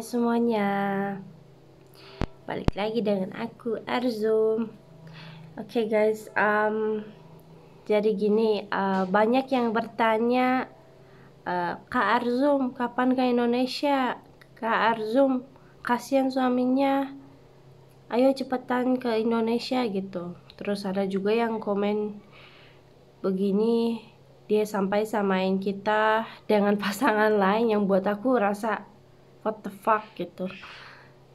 semuanya, balik lagi dengan aku Arzum. Oke guys, jadi gini, banyak yang bertanya, Kak Arzum kapan ke Indonesia? Kak Arzum kasihan suaminya, ayo cepetan ke Indonesia gitu. Terus ada juga yang komen begini, dia sampai samain kita dengan pasangan lain yang buat aku rasa what the fuck gitu.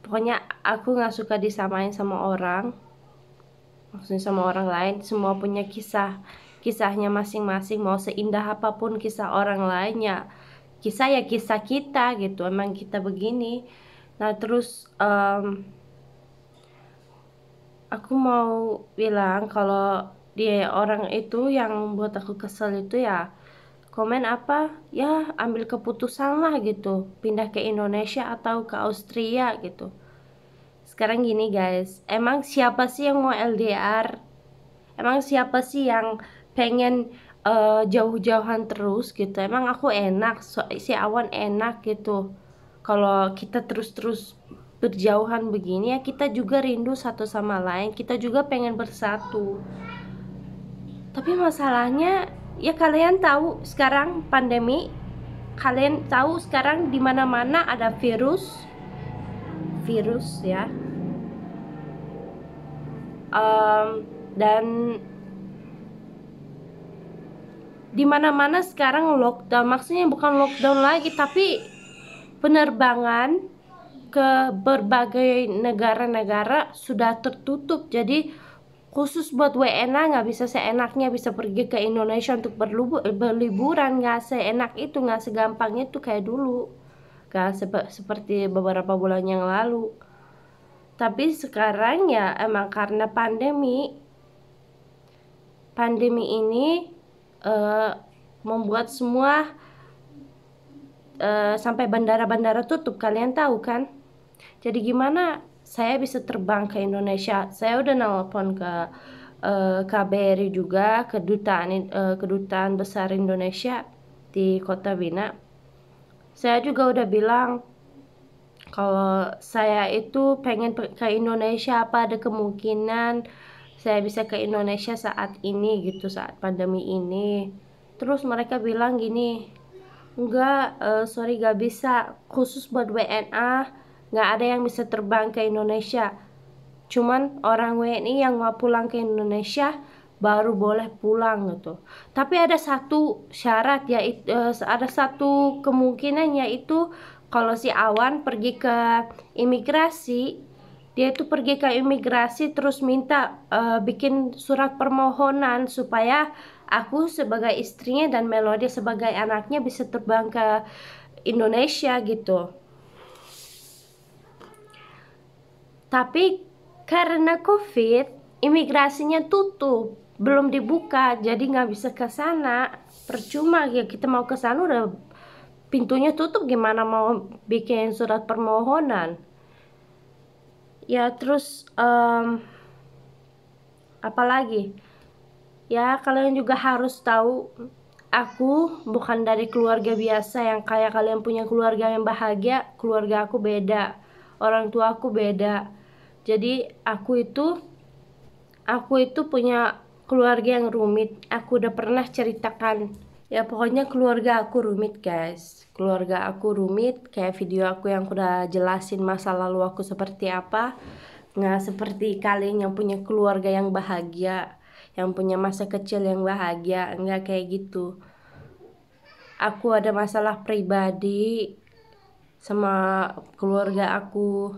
Pokoknya aku nggak suka disamain sama orang, maksudnya sama orang lain. Semua punya kisahnya masing-masing. Mau seindah apapun kisah orang lain, ya kisah kita gitu. Emang kita begini. Nah terus aku mau bilang kalau dia orang itu yang buat aku kesel itu ya komen apa ya, ambil keputusan lah gitu, pindah ke Indonesia atau ke Austria gitu. Sekarang gini guys, emang siapa sih yang mau LDR? Emang siapa sih yang pengen jauh-jauhan terus gitu? Emang aku enak, si Awan enak gitu. Kalau kita terus-terus berjauhan begini ya, kita juga rindu satu sama lain, kita juga pengen bersatu. Tapi masalahnya ya, kalian tahu sekarang pandemi, kalian tahu sekarang di mana-mana ada virus ya. Dan di mana-mana sekarang lockdown. Maksudnya bukan lockdown lagi, tapi penerbangan ke berbagai negara-negara sudah tertutup. Jadi khusus buat WNA nggak bisa seenaknya bisa pergi ke Indonesia untuk berliburan. Nggak seenak itu, nggak segampang itu kayak dulu, nggak seperti beberapa bulan yang lalu. Tapi sekarang ya emang karena pandemi ini membuat semua sampai bandara-bandara tutup, kalian tahu kan? Jadi gimana saya bisa terbang ke Indonesia? Saya udah nelpon ke KBRI juga, kedutaan besar Indonesia di Kota Bina. Saya juga udah bilang kalau saya itu pengen ke Indonesia, apa ada kemungkinan saya bisa ke Indonesia saat ini gitu, saat pandemi ini. Terus mereka bilang gini, enggak, sorry gak bisa, khusus buat WNA nggak ada yang bisa terbang ke Indonesia. Cuman orang WNI yang mau pulang ke Indonesia baru boleh pulang gitu. Tapi ada satu syarat, yaitu ada satu kemungkinan, yaitu kalau si Awan pergi ke imigrasi, dia itu pergi ke imigrasi terus minta bikin surat permohonan supaya aku sebagai istrinya dan Melody sebagai anaknya bisa terbang ke Indonesia gitu. Tapi karena COVID, imigrasinya tutup, belum dibuka, jadi nggak bisa ke sana. Percuma ya, kita mau ke sana udah pintunya tutup, gimana mau bikin surat permohonan? Ya terus apalagi? Ya kalian juga harus tahu, aku bukan dari keluarga biasa yang kayak kalian punya keluarga yang bahagia. Keluarga aku beda, orang tua aku beda. Jadi aku itu punya keluarga yang rumit. Aku udah pernah ceritakan. Ya pokoknya keluarga aku rumit guys. Keluarga aku rumit, kayak video aku yang udah jelasin masa lalu aku seperti apa. Nggak seperti kalian yang punya keluarga yang bahagia, yang punya masa kecil yang bahagia. Nggak kayak gitu. Aku ada masalah pribadi sama keluarga aku,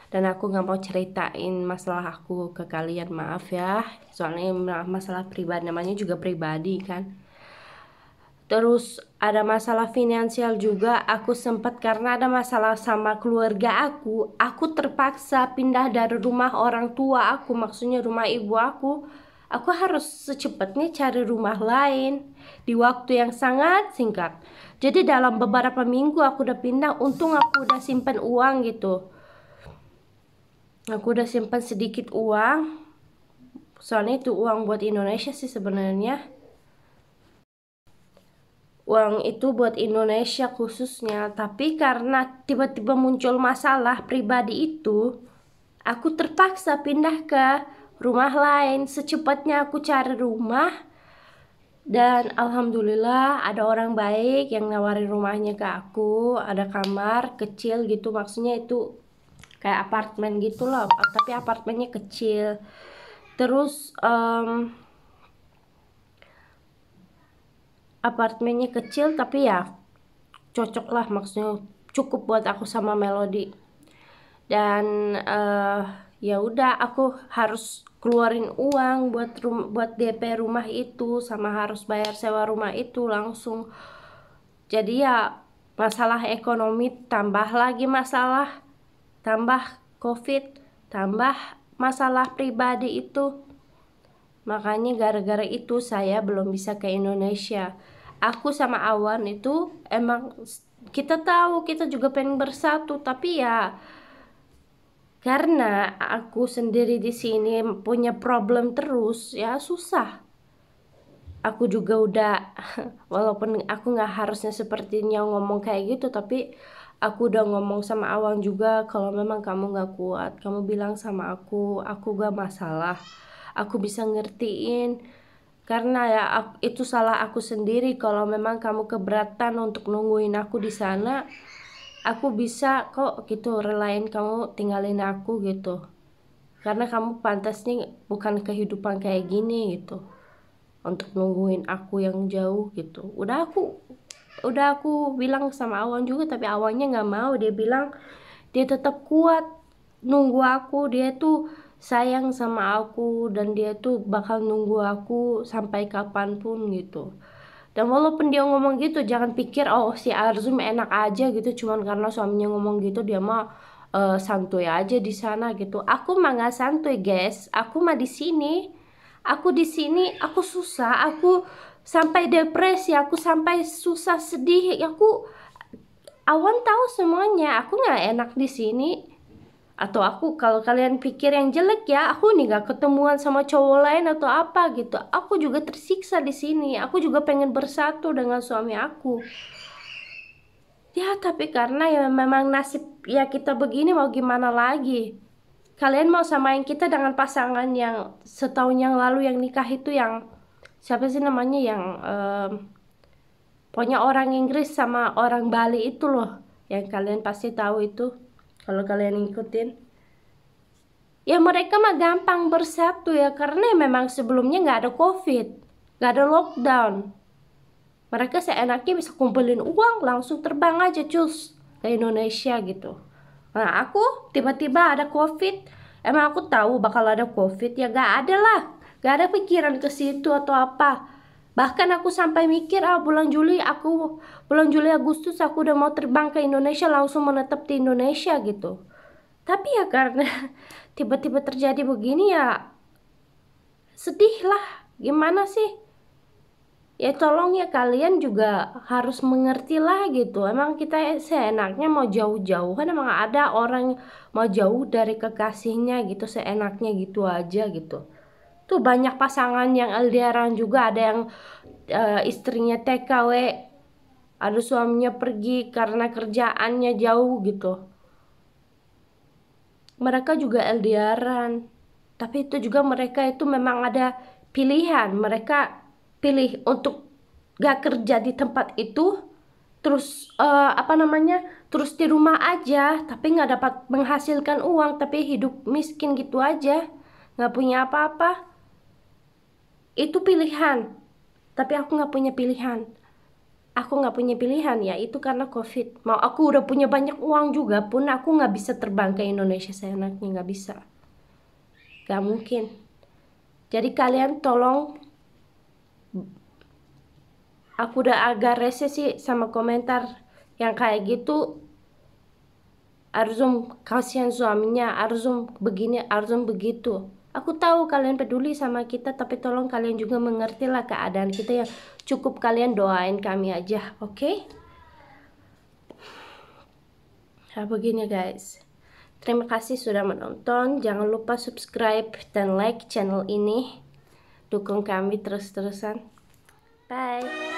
dan aku nggak mau ceritain masalah aku ke kalian, maaf ya, soalnya masalah pribadi, namanya juga pribadi kan. Terus ada masalah finansial juga, aku sempat, karena ada masalah sama keluarga aku terpaksa pindah dari rumah orang tua aku, maksudnya rumah ibu aku harus secepatnya cari rumah lain di waktu yang sangat singkat. Jadi dalam beberapa minggu aku udah pindah. Untung aku udah simpan uang gitu, aku udah simpan sedikit uang, soalnya itu uang buat Indonesia sih sebenarnya. uang itu buat Indonesia khususnya. Tapi karena tiba-tiba muncul masalah pribadi itu, aku terpaksa pindah ke rumah lain. Secepatnya aku cari rumah, dan alhamdulillah ada orang baik yang nawarin rumahnya ke aku. Ada kamar kecil gitu, maksudnya itu kayak apartemen gitu loh, tapi apartemennya kecil. Terus apartemennya kecil tapi ya cocok lah, maksudnya cukup buat aku sama Melody. Dan ya udah, aku harus keluarin uang buat DP rumah itu, sama harus bayar sewa rumah itu langsung. Jadi ya masalah ekonomi tambah lagi masalah, tambah COVID, tambah masalah pribadi itu. Makanya gara-gara itu saya belum bisa ke Indonesia. Aku sama Awan itu emang kita tahu kita juga pengen bersatu, tapi ya karena aku sendiri di sini punya problem terus, ya susah. Aku juga udah walaupun aku nggak harusnya sepertinya ngomong kayak gitu, tapi aku udah ngomong sama Awan juga kalau memang kamu nggak kuat, kamu bilang sama aku gak masalah, aku bisa ngertiin. Karena ya itu salah aku sendiri. Kalau memang kamu keberatan untuk nungguin aku di sana, aku bisa kok gitu relain kamu tinggalin aku gitu. Karena kamu pantasnya bukan kehidupan kayak gini gitu, untuk nungguin aku yang jauh gitu. Udah aku bilang sama Awan juga, tapi Awannya nggak mau. Dia bilang dia tetap kuat nunggu aku, dia tuh sayang sama aku, dan dia tuh bakal nunggu aku sampai kapanpun gitu. Dan walaupun dia ngomong gitu, jangan pikir oh si Arzum enak aja gitu, cuman karena suaminya ngomong gitu dia mah santuy aja di sana gitu. Aku mah nggak santuy guys, aku mah di sini, aku susah, aku sampai depresi, aku sampai susah sedih, aku Awan tahu semuanya, aku nggak enak di sini. Atau aku, kalau kalian pikir yang jelek ya, aku nih gak ketemuan sama cowok lain atau apa gitu. Aku juga tersiksa di sini. Aku juga pengen bersatu dengan suami aku. Ya, tapi karena ya memang nasib ya kita begini, mau gimana lagi? Kalian mau samain kita dengan pasangan yang setahun yang lalu yang nikah itu, yang siapa sih namanya, yang pokoknya orang Inggris sama orang Bali itu loh, yang kalian pasti tahu itu kalau kalian ngikutin. Ya mereka mah gampang bersatu ya, karena memang sebelumnya nggak ada COVID, nggak ada lockdown. Mereka seenaknya bisa kumpulin uang langsung terbang aja cus ke Indonesia gitu. Nah aku tiba-tiba ada COVID, emang aku tahu bakal ada COVID ya, nggak ada lah, nggak ada pikiran ke situ atau apa. Bahkan aku sampai mikir bulan Juli Agustus aku udah mau terbang ke Indonesia, langsung menetap di Indonesia gitu. Tapi ya karena tiba-tiba terjadi begini ya sedih lah. Gimana sih? Ya tolong ya kalian juga harus mengerti lah gitu. Emang kita seenaknya mau jauh-jauh kan, emang ada orang mau jauh dari kekasihnya gitu seenaknya gitu aja gitu. Tuh banyak pasangan yang LDRan juga, ada yang istrinya TKW, ada suaminya pergi karena kerjaannya jauh gitu. Mereka juga LDRan, tapi itu juga mereka itu memang ada pilihan. Mereka pilih untuk gak kerja di tempat itu, terus terus di rumah aja, tapi nggak dapat menghasilkan uang, tapi hidup miskin gitu aja, nggak punya apa-apa. Itu pilihan, tapi aku nggak punya pilihan. Aku nggak punya pilihan ya itu karena COVID. Mau aku udah punya banyak uang juga pun, aku nggak bisa terbang ke Indonesia seenaknya, nggak bisa, nggak mungkin. Jadi kalian tolong, aku udah agak rese sih sama komentar yang kayak gitu. Arzum kasihan suaminya, Arzum begini, Arzum begitu. Aku tahu kalian peduli sama kita, tapi tolong kalian juga mengertilah keadaan kita ya. Cukup kalian doain kami aja, oke? Nah begini guys, terima kasih sudah menonton. Jangan lupa subscribe dan like channel ini. Dukung kami terus-terusan. Bye.